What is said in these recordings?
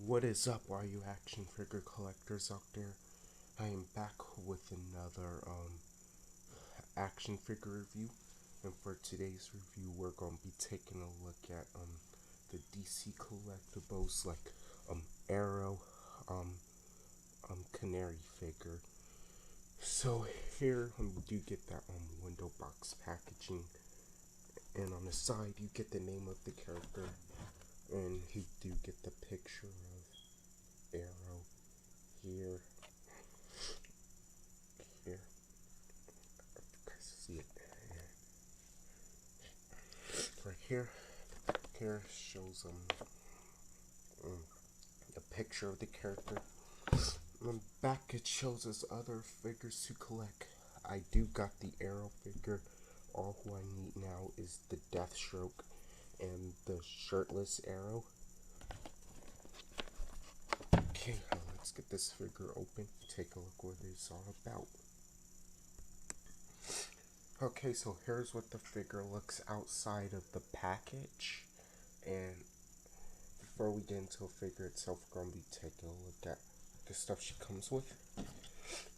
What is up, all you action figure collectors out there? I am back with another action figure review, and for today's review, we're gonna be taking a look at the DC collectibles like Arrow, Canary figure. So here you do get that window box packaging, and on the side you get the name of the character, and you do get the picture of Arrow here. If you guys see it, right here. Here shows a picture of the character. On the back it shows us other figures to collect. I do got the Arrow figure. All who I need now is the Deathstroke and the shirtless Arrow. Okay, let's get this figure open. Take a look what it's all about. Okay, so here's what the figure looks outside of the package. And before we get into the figure itself, we're going to be taking a look at the stuff she comes with.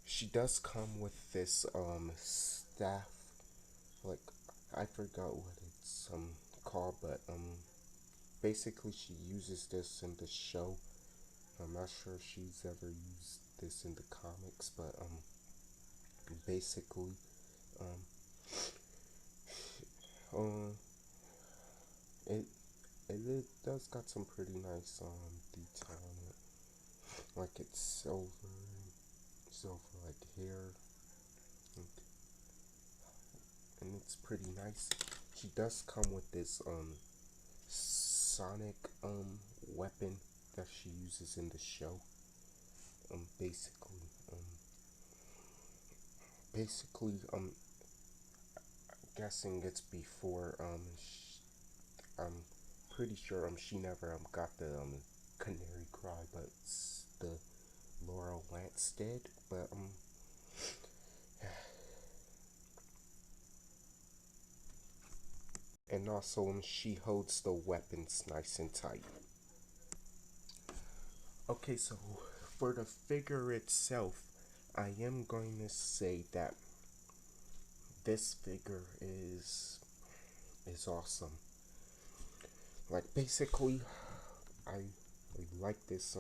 She does come with this staff, like I forgot what it's called, but basically she uses this in the show. I'm not sure if she's ever used this in the comics, but basically it does got some pretty nice detail on it, like it's silver like here, and it's pretty nice. She does come with this sonic weapon that she uses in the show. Basically I'm guessing it's before I'm pretty sure she never got the Canary cry, but the Laurel Lance did. But and also she holds the weapons nice and tight. Okay, so for the figure itself, I am going to say that this figure is awesome. Like basically, I like this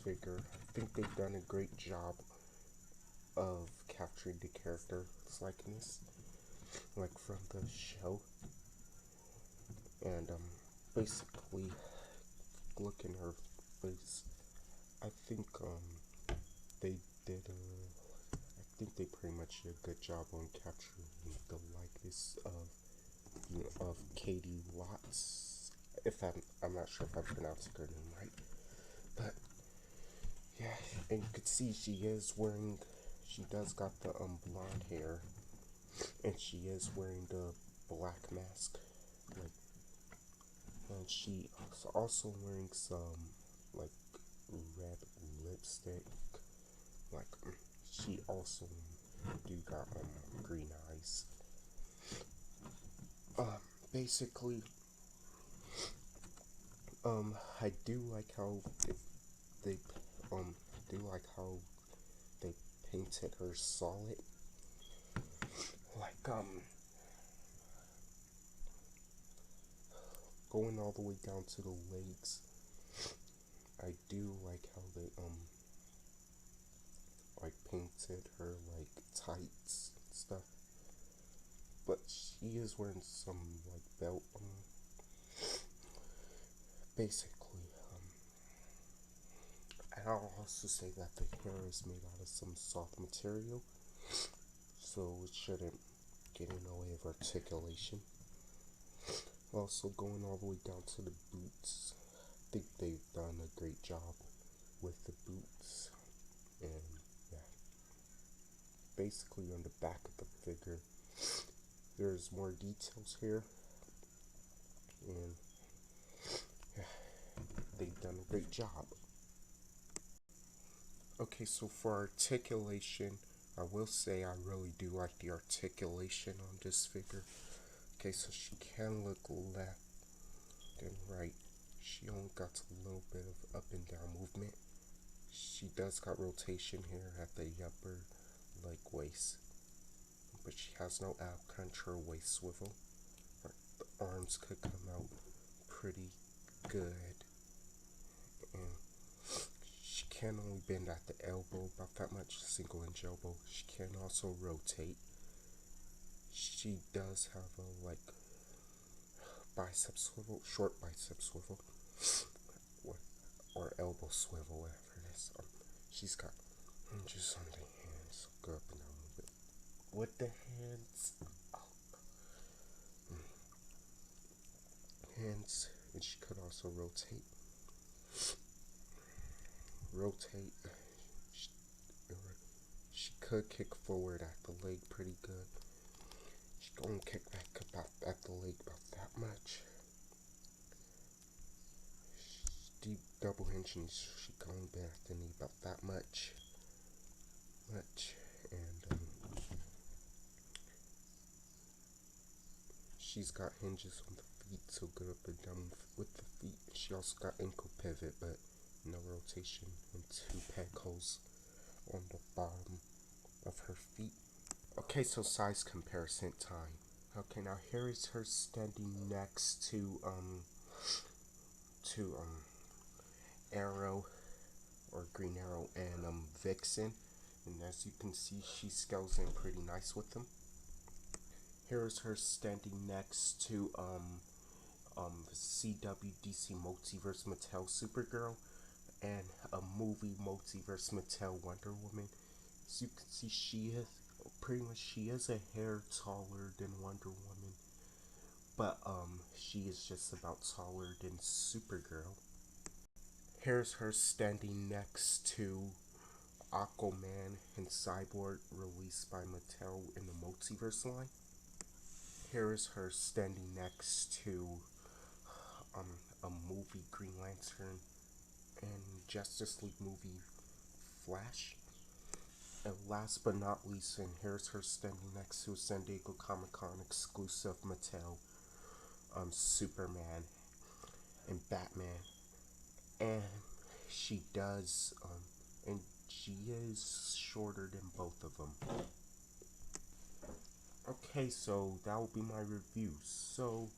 figure. I think they've done a great job of capturing the character's likeness, like from the show. And basically, look in her face. I think they did I think they pretty much did a good job on capturing the likeness of Katie Watts. If I'm not sure if I'm pronouncing her name right, but yeah, and you could see she does got the blonde hair, and she is wearing the black mask, like, and she is also wearing some like red lipstick, like she also do got green eyes. Basically, I do like how they painted her solid, like going all the way down to the legs. I do like how they like painted her like tights and stuff, but she is wearing some like belt basically. And I'll also say that the hair is made out of some soft material, so it shouldn't get in the way of articulation. Also, going all the way down to the boots, I think they've done a great job with the boots. And yeah, basically on the back of the figure, there's more details here, and yeah, they've done a great job. Okay, so for articulation, I will say I really do like the articulation on this figure. Okay, so she can look left and right. She She only got a little bit of up and down movement. She does got rotation here at the upper leg waist, but she has no ab crunch or waist swivel. The arms could come out pretty good, and she can only bend at the elbow about that much, single inch elbow. She can also rotate. She does have a bicep swivel, short bicep swivel, or elbow swivel, whatever it is. She's got hinges on the hands, go up and down a little bit. With the hands up. Hands, and she could also rotate. She could kick forward at the leg pretty good. She gonna kick back about at the leg about that much. Deep double hinge knees. She going back at the knee about that much. And she's got hinges on the feet, so good up and down with the feet. She also got ankle pivot, but no rotation, and 2 peg holes on the bottom of her feet. Okay, so size comparison time. Okay, now here is her standing next to Arrow or Green Arrow and Vixen, and as you can see, she scales in pretty nice with them. Here is her standing next to the CWDC Multiverse Mattel Supergirl and a movie Multiverse Mattel Wonder Woman. As you can see, she is a hair taller than Wonder Woman, but she is just about taller than Supergirl. Here's her standing next to Aquaman and Cyborg, released by Mattel in the Multiverse line. Here is her standing next to a movie Green Lantern and Justice League movie Flash. And last but not least, and here's her standing next to a San Diego Comic-Con exclusive Mattel Superman and Batman. And she does, and she is shorter than both of them. Okay, so that will be my review. So,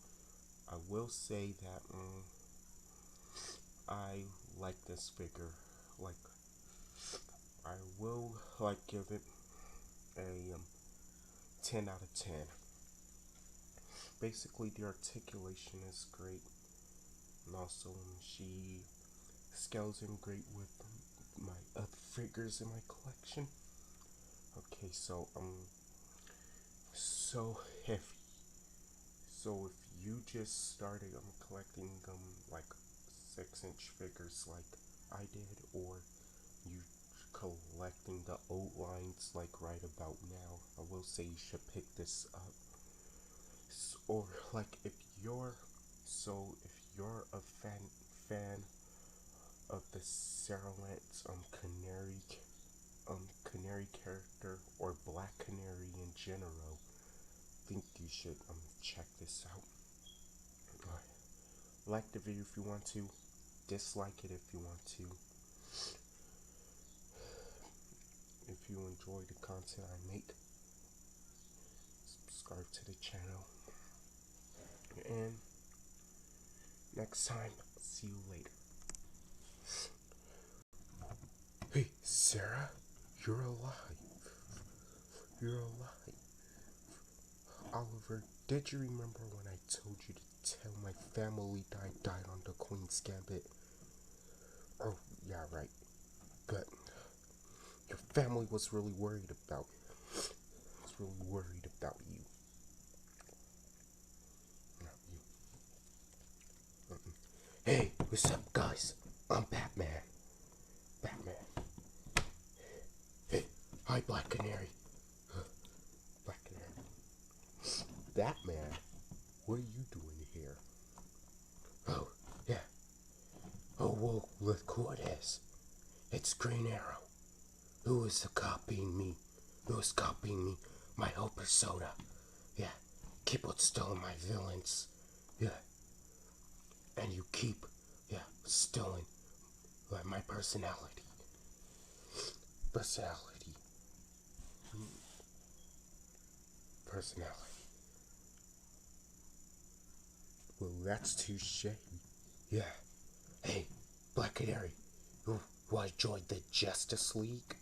I will say that I like this figure. I will give it a 10 out of 10. Basically, the articulation is great, and also she scales in great with my other figures in my collection. Okay, so if you just started collecting like 6-inch figures like I did, or you collecting the old lines like right about now, I will say you should pick this up. Or like if you're a fan of the Sarah Lance Canary character, or Black Canary in general, I think you should check this out. Like the video if you want to, dislike it if you want to. If you enjoy the content I make, subscribe to the channel. And next time, see you later. Hey, Sarah, you're alive. You're alive. Oliver, did you remember when I told you to tell my family died on the Queen's Gambit? Oh, yeah, right. But your family was really worried about you. Not you. Hey, what's up, guys? I'm Batman. Hey, hi, Black Canary. Black Canary. Batman, what are you doing here? Oh, yeah. Oh, well, look who it is. It's Green Arrow. Who is copying me? My whole persona. Yeah. Keep on stealing my villains. Yeah. And you keep stealing my personality. Personality. Personality. Well, that's too shady. Yeah. Hey, Black Canary, you want to join the Justice League?